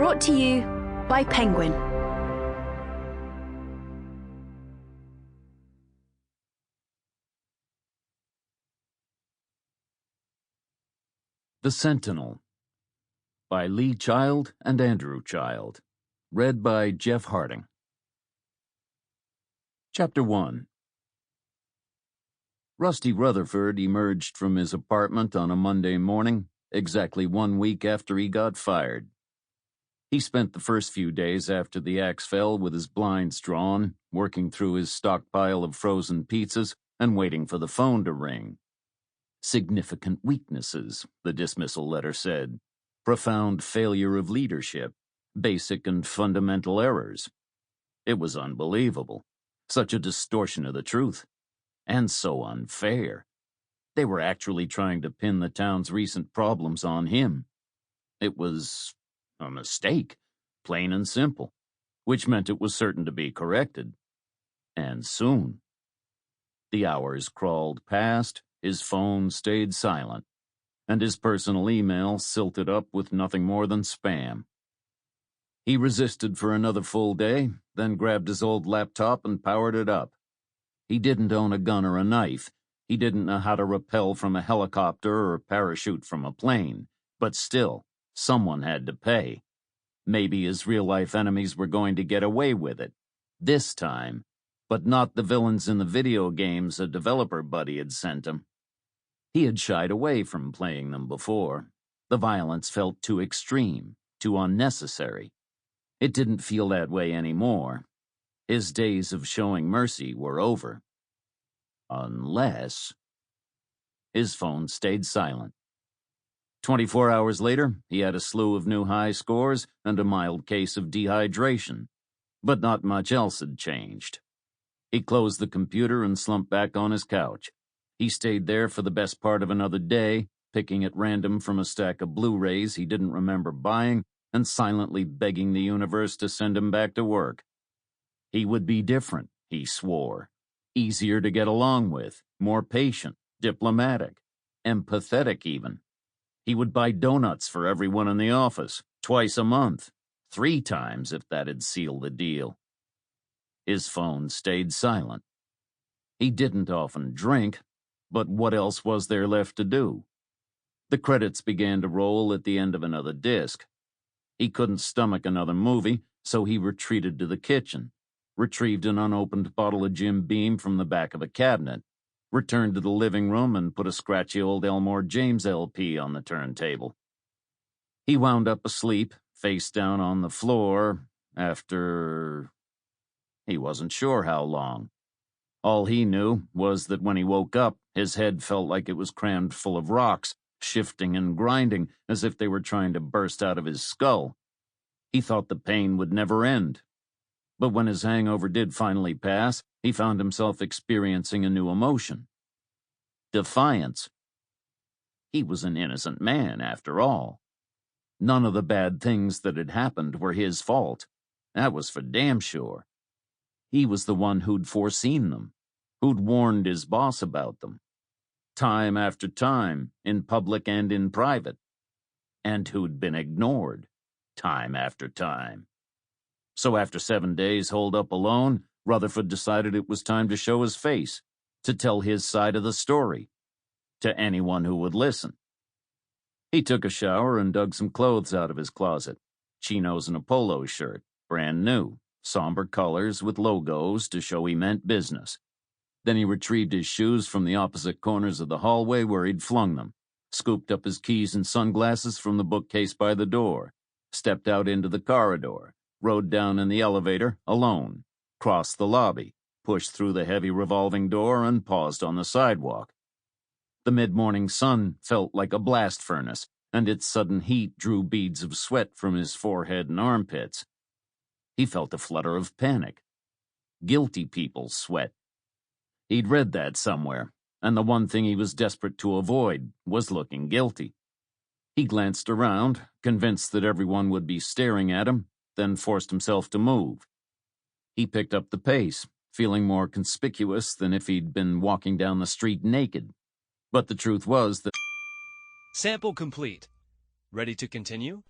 Brought to you by Penguin. The Sentinel by Lee Child and Andrew Child. Read by Jeff Harding. Chapter 1. Rusty Rutherford emerged from his apartment on a Monday morning, exactly 1 week after he got fired. He spent the first few days after the axe fell with his blinds drawn, working through his stockpile of frozen pizzas and waiting for the phone to ring. Significant weaknesses, the dismissal letter said. Profound failure of leadership. Basic and fundamental errors. It was unbelievable. Such a distortion of the truth. And so unfair. They were actually trying to pin the town's recent problems on him. It was a mistake, plain and simple, which meant it was certain to be corrected. And soon. The hours crawled past, his phone stayed silent, and his personal email silted up with nothing more than spam. He resisted for another full day, then grabbed his old laptop and powered it up. He didn't own a gun or a knife. He didn't know how to rappel from a helicopter or parachute from a plane. But still, someone had to pay. Maybe his real-life enemies were going to get away with it. This time. But not the villains in the video games a developer buddy had sent him. He had shied away from playing them before. The violence felt too extreme, too unnecessary. It didn't feel that way anymore. His days of showing mercy were over. Unless... His phone stayed silent. 24 hours later, he had a slew of new high scores and a mild case of dehydration. But not much else had changed. He closed the computer and slumped back on his couch. He stayed there for the best part of another day, picking at random from a stack of Blu-rays he didn't remember buying and silently begging the universe to send him back to work. He would be different, he swore. Easier to get along with, more patient, diplomatic, empathetic even. He would buy donuts for everyone in the office, twice a month, 3 times if that'd seal the deal. His phone stayed silent. He didn't often drink, but what else was there left to do? The credits began to roll at the end of another disc. He couldn't stomach another movie, so he retreated to the kitchen, retrieved an unopened bottle of Jim Beam from the back of a cabinet, returned to the living room and put a scratchy old Elmore James LP on the turntable. He wound up asleep, face down on the floor, after... He wasn't sure how long. All he knew was that when he woke up, his head felt like it was crammed full of rocks, shifting and grinding as if they were trying to burst out of his skull. He thought the pain would never end. But when his hangover did finally pass, he found himself experiencing a new emotion. Defiance. He was an innocent man, after all. None of the bad things that had happened were his fault. That was for damn sure. He was the one who'd foreseen them, who'd warned his boss about them, time after time, in public and in private, and who'd been ignored, time after time. So after 7 days holed up alone, Rutherford decided it was time to show his face, to tell his side of the story, to anyone who would listen. He took a shower and dug some clothes out of his closet, chinos and a polo shirt, brand new. Somber colors with logos to show he meant business. Then he retrieved his shoes from the opposite corners of the hallway where he'd flung them, scooped up his keys and sunglasses from the bookcase by the door, stepped out into the corridor, rode down in the elevator alone, crossed the lobby, pushed through the heavy revolving door and paused on the sidewalk. The mid-morning sun felt like a blast furnace, and its sudden heat drew beads of sweat from his forehead and armpits. He felt a flutter of panic. Guilty people's sweat. He'd read that somewhere, and the one thing he was desperate to avoid was looking guilty. He glanced around, convinced that everyone would be staring at him, then forced himself to move. He picked up the pace, feeling more conspicuous than if he'd been walking down the street naked. But the truth was that... Sample complete. Ready to continue?